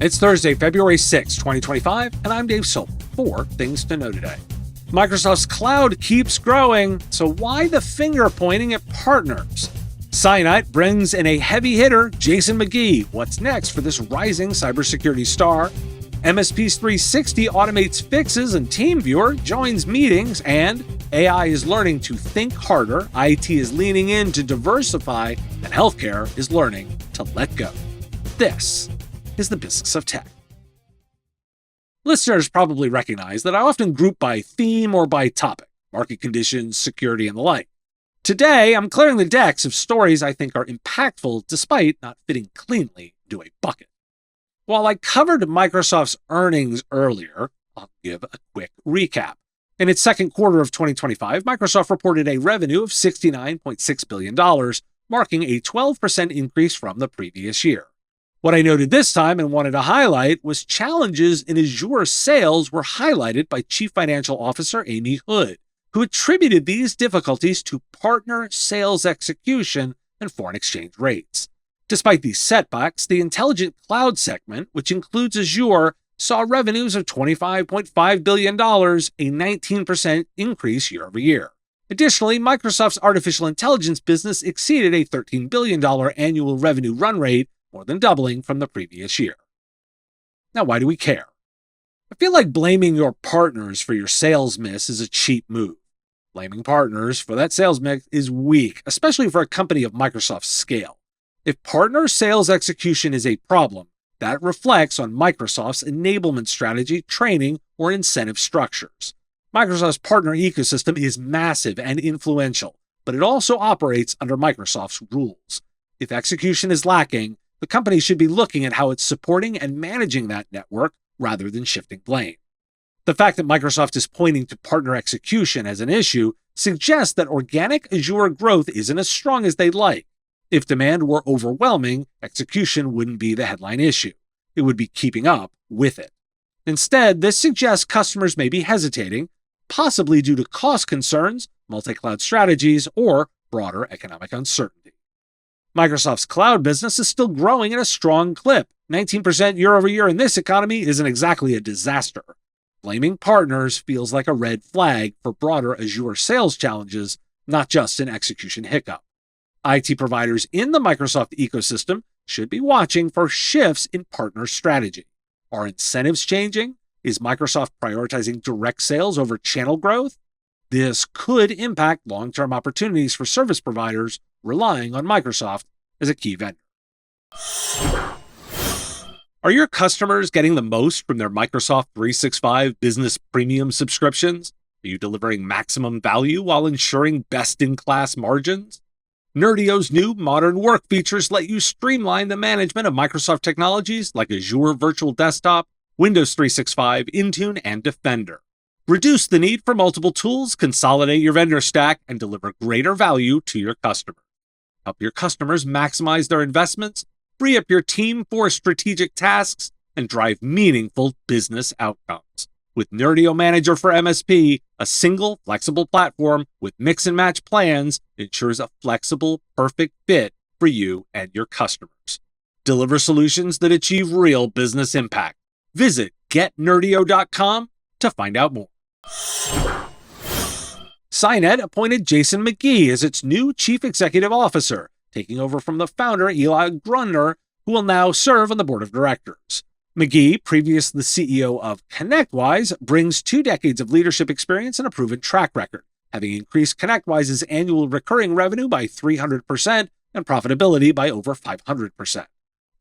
It's Thursday, February 6, 2025, and I'm Dave Silver. 4 things to know today. Microsoft's cloud keeps growing, so why the finger pointing at partners? Cynet brings in a heavy hitter, Jason McGee. What's next for this rising cybersecurity star? MSP's 360 automates fixes and TeamViewer joins meetings, and AI is learning to think harder, IT is leaning in to diversify, and healthcare is learning to let go. This is the business of tech. Listeners probably recognize that I often group by theme or by topic, market conditions, security, and the like. Today, I'm clearing the decks of stories I think are impactful despite not fitting cleanly into a bucket. While I covered Microsoft's earnings earlier, I'll give a quick recap. In its second quarter of 2025, Microsoft reported a revenue of $69.6 billion, marking a 12% increase from the previous year. What I noted this time and wanted to highlight was challenges in Azure sales were highlighted by Chief Financial Officer Amy Hood, who attributed these difficulties to partner sales execution and foreign exchange rates. Despite these setbacks, the Intelligent Cloud segment, which includes Azure, saw revenues of $25.5 billion, a 19% increase year over year. Additionally, Microsoft's artificial intelligence business exceeded a $13 billion annual revenue run rate, more than doubling from the previous year. Now, why do we care? I feel like blaming your partners for your sales miss is a cheap move. Blaming partners for that sales miss is weak, especially for a company of Microsoft's scale. If partner sales execution is a problem, that reflects on Microsoft's enablement strategy, training, or incentive structures. Microsoft's partner ecosystem is massive and influential, but it also operates under Microsoft's rules. If execution is lacking, the company should be looking at how it's supporting and managing that network rather than shifting blame. The fact that Microsoft is pointing to partner execution as an issue suggests that organic Azure growth isn't as strong as they'd like. If demand were overwhelming, execution wouldn't be the headline issue. It would be keeping up with it. Instead, this suggests customers may be hesitating, possibly due to cost concerns, multi-cloud strategies, or broader economic uncertainty. Microsoft's cloud business is still growing at a strong clip. 19% year over year in this economy isn't exactly a disaster. Blaming partners feels like a red flag for broader Azure sales challenges, not just an execution hiccup. IT providers in the Microsoft ecosystem should be watching for shifts in partner strategy. Are incentives changing? Is Microsoft prioritizing direct sales over channel growth? This could impact long-term opportunities for service providers relying on Microsoft as a key vendor. Are your customers getting the most from their Microsoft 365 Business Premium subscriptions? Are you delivering maximum value while ensuring best-in-class margins? Nerdio's new modern work features let you streamline the management of Microsoft technologies like Azure Virtual Desktop, Windows 365, Intune, and Defender. Reduce the need for multiple tools, consolidate your vendor stack, and deliver greater value to your customers. Help your customers maximize their investments, free up your team for strategic tasks, and drive meaningful business outcomes. With Nerdio Manager for MSP, a single, flexible platform with mix and match plans ensures a flexible, perfect fit for you and your customers. Deliver solutions that achieve real business impact. Visit getnerdio.com to find out more. Cynet appointed Jason McGee as its new Chief Executive Officer, taking over from the founder Eli Grunder, who will now serve on the board of directors. McGee, previously the CEO of ConnectWise, brings 2 decades of leadership experience and a proven track record, having increased ConnectWise's annual recurring revenue by 300% and profitability by over 500%.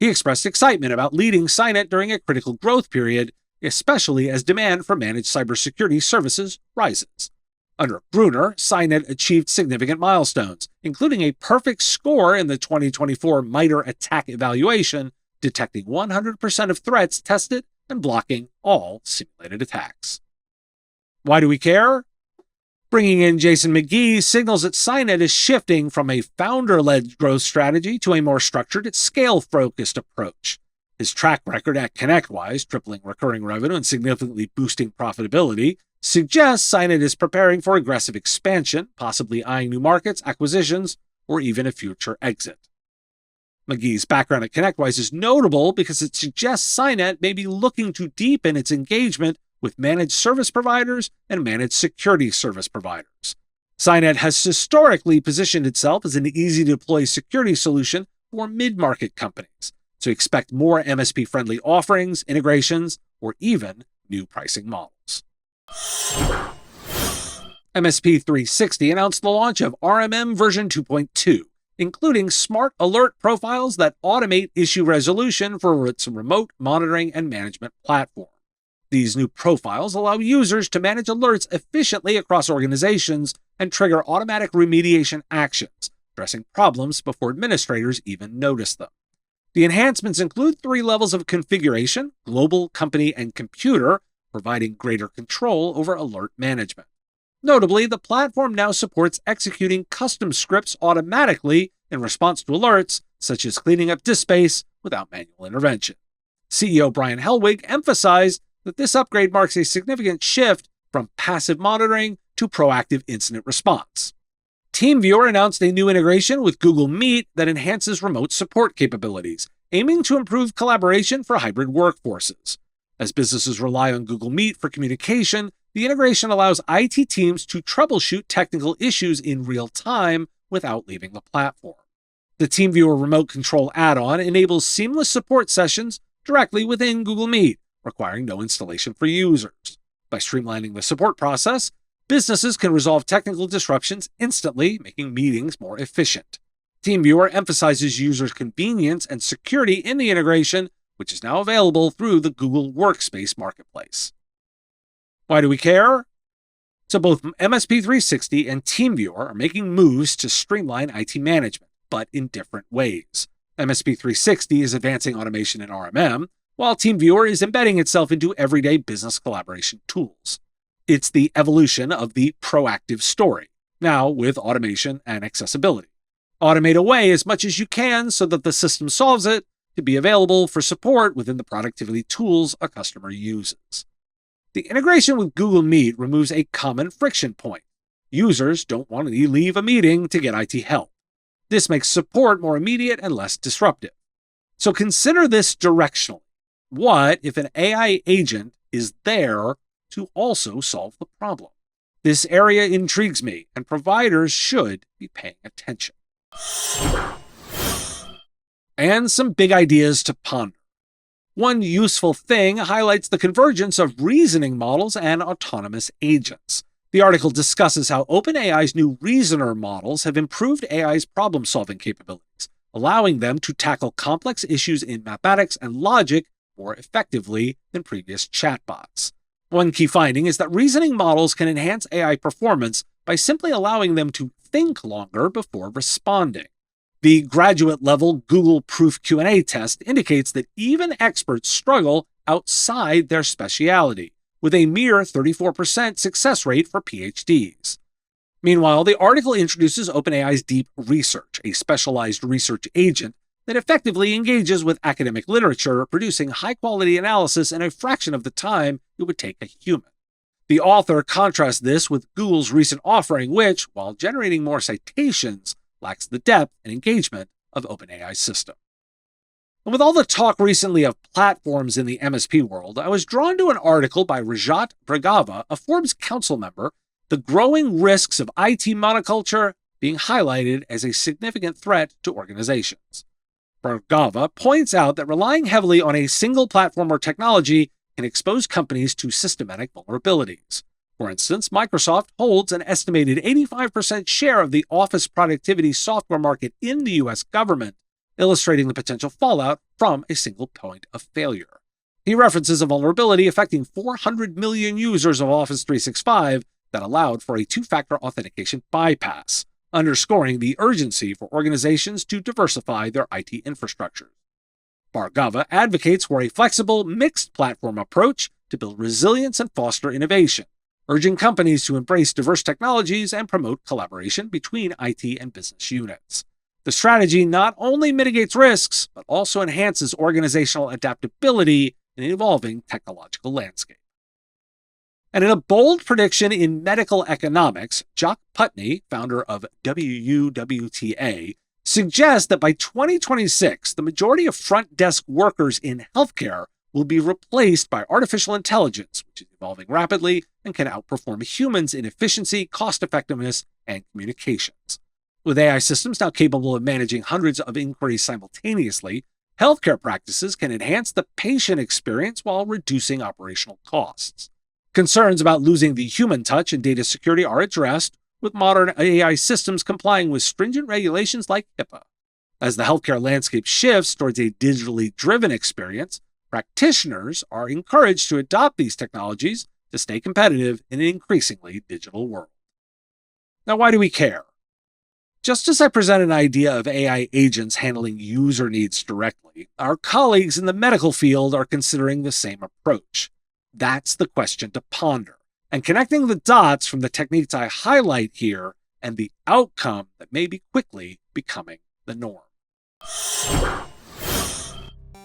He expressed excitement about leading Cynet during a critical growth period, especially as demand for managed cybersecurity services rises. Under Grunder, Cynet achieved significant milestones, including a perfect score in the 2024 MITRE ATT&CK evaluation, detecting 100% of threats tested and blocking all simulated attacks. Why do we care? Bringing in Jason McGee signals that Cynet is shifting from a founder-led growth strategy to a more structured, scale-focused approach. His track record at ConnectWise, tripling recurring revenue and significantly boosting profitability, suggests Cynet is preparing for aggressive expansion, possibly eyeing new markets, acquisitions, or even a future exit. Magee's background at ConnectWise is notable because it suggests Cynet may be looking to deepen its engagement with managed service providers and managed security service providers. Cynet has historically positioned itself as an easy-to-deploy security solution for mid-market companies, so expect more MSP-friendly offerings, integrations, or even new pricing models. MSP 360 announced the launch of RMM version 2.2, including smart alert profiles that automate issue resolution for its remote monitoring and management platform. These new profiles allow users to manage alerts efficiently across organizations and trigger automatic remediation actions, addressing problems before administrators even notice them. The enhancements include 3 levels of configuration: global, company, and computer, providing greater control over alert management. Notably, the platform now supports executing custom scripts automatically in response to alerts, such as cleaning up disk space without manual intervention. CEO Brian Helwig emphasized that this upgrade marks a significant shift from passive monitoring to proactive incident response. TeamViewer announced a new integration with Google Meet that enhances remote support capabilities, aiming to improve collaboration for hybrid workforces. As businesses rely on Google Meet for communication, the integration allows IT teams to troubleshoot technical issues in real time without leaving the platform. The TeamViewer Remote Control add-on enables seamless support sessions directly within Google Meet, requiring no installation for users. By streamlining the support process, businesses can resolve technical disruptions instantly, making meetings more efficient. TeamViewer emphasizes users' convenience and security in the integration, which is now available through the Google Workspace Marketplace. Why do we care? So both MSP 360 and TeamViewer are making moves to streamline IT management, but in different ways. MSP 360 is advancing automation in RMM, while TeamViewer is embedding itself into everyday business collaboration tools. It's the evolution of the proactive story, now with automation and accessibility. Automate away as much as you can so that the system solves it to be available for support within the productivity tools a customer uses. The integration with Google Meet removes a common friction point. Users don't want to leave a meeting to get IT help. This makes support more immediate and less disruptive. So consider this directionally. What if an AI agent is there to also solve the problem? This area intrigues me, and providers should be paying attention. And some big ideas to ponder. One useful thing highlights the convergence of reasoning models and autonomous agents. The article discusses how OpenAI's new reasoner models have improved AI's problem-solving capabilities, allowing them to tackle complex issues in mathematics and logic more effectively than previous chatbots. One key finding is that reasoning models can enhance AI performance by simply allowing them to think longer before responding. The graduate-level Google Proof Q&A test indicates that even experts struggle outside their specialty, with a mere 34% success rate for PhDs. Meanwhile, the article introduces OpenAI's Deep Research, a specialized research agent that effectively engages with academic literature, producing high-quality analysis in a fraction of the time it would take a human. The author contrasts this with Google's recent offering, which, while generating more citations, lacks the depth and engagement of OpenAI's system. And with all the talk recently of platforms in the MSP world, I was drawn to an article by Rajat Bhargava, a Forbes Council member, The Growing Risks of IT Monoculture Being Highlighted as a Significant Threat to Organizations. Bhargava points out that relying heavily on a single platform or technology can expose companies to systematic vulnerabilities. For instance, Microsoft holds an estimated 85% share of the office productivity software market in the U.S. government, illustrating the potential fallout from a single point of failure. He references a vulnerability affecting 400 million users of Office 365 that allowed for a two-factor authentication bypass, underscoring the urgency for organizations to diversify their IT infrastructure. Bhargava advocates for a flexible, mixed platform approach to build resilience and foster innovation, urging companies to embrace diverse technologies and promote collaboration between IT and business units. The strategy not only mitigates risks, but also enhances organizational adaptability in an evolving technological landscape. And in a bold prediction in medical economics, Jock Putney, founder of WUWTA, suggest that by 2026, the majority of front desk workers in healthcare will be replaced by artificial intelligence, which is evolving rapidly and can outperform humans in efficiency, cost-effectiveness, and communications. With AI systems now capable of managing hundreds of inquiries simultaneously, healthcare practices can enhance the patient experience while reducing operational costs. Concerns about losing the human touch and data security are addressed, with modern AI systems complying with stringent regulations like HIPAA. As the healthcare landscape shifts towards a digitally driven experience, practitioners are encouraged to adopt these technologies to stay competitive in an increasingly digital world. Now, why do we care? Just as I present an idea of AI agents handling user needs directly, our colleagues in the medical field are considering the same approach. That's the question to ponder, and connecting the dots from the techniques I highlight here and the outcome that may be quickly becoming the norm.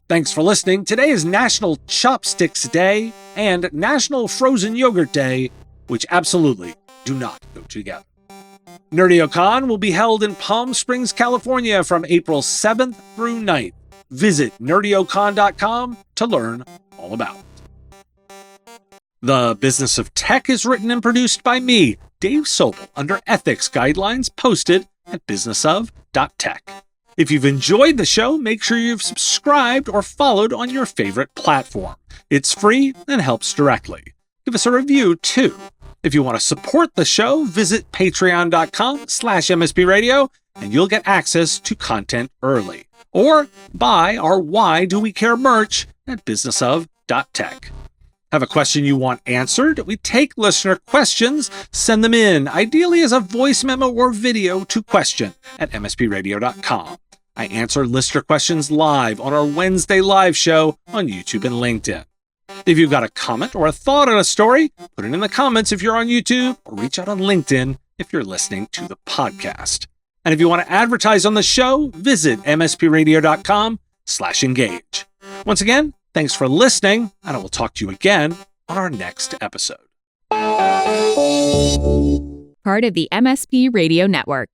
Thanks for listening. Today is National Chopsticks Day and National Frozen Yogurt Day, which absolutely do not go together. NerdioCon will be held in Palm Springs, California from April 7th through 9th. Visit nerdiocon.com to learn all about it. The Business of Tech is written and produced by me, Dave Sobel, under ethics guidelines posted at businessof.tech. If you've enjoyed the show, make sure you've subscribed or followed on your favorite platform. It's free and helps directly. Give us a review, too. If you want to support the show, visit patreon.com/MSPradio, and you'll get access to content early. Or buy our Why Do We Care merch at businessof.tech. Have a question you want answered? We take listener questions. Send them in, ideally as a voice memo or video, to question@mspradio.com. I answer listener questions live on our Wednesday live show on YouTube and LinkedIn. If you've got a comment or a thought on a story, put it in the comments if you're on YouTube, or reach out on LinkedIn if you're listening to the podcast. And if you want to advertise on the show, visit mspradio.com/engage. Once again, thanks for listening, and I will talk to you again on our next episode. Part of the MSP Radio Network.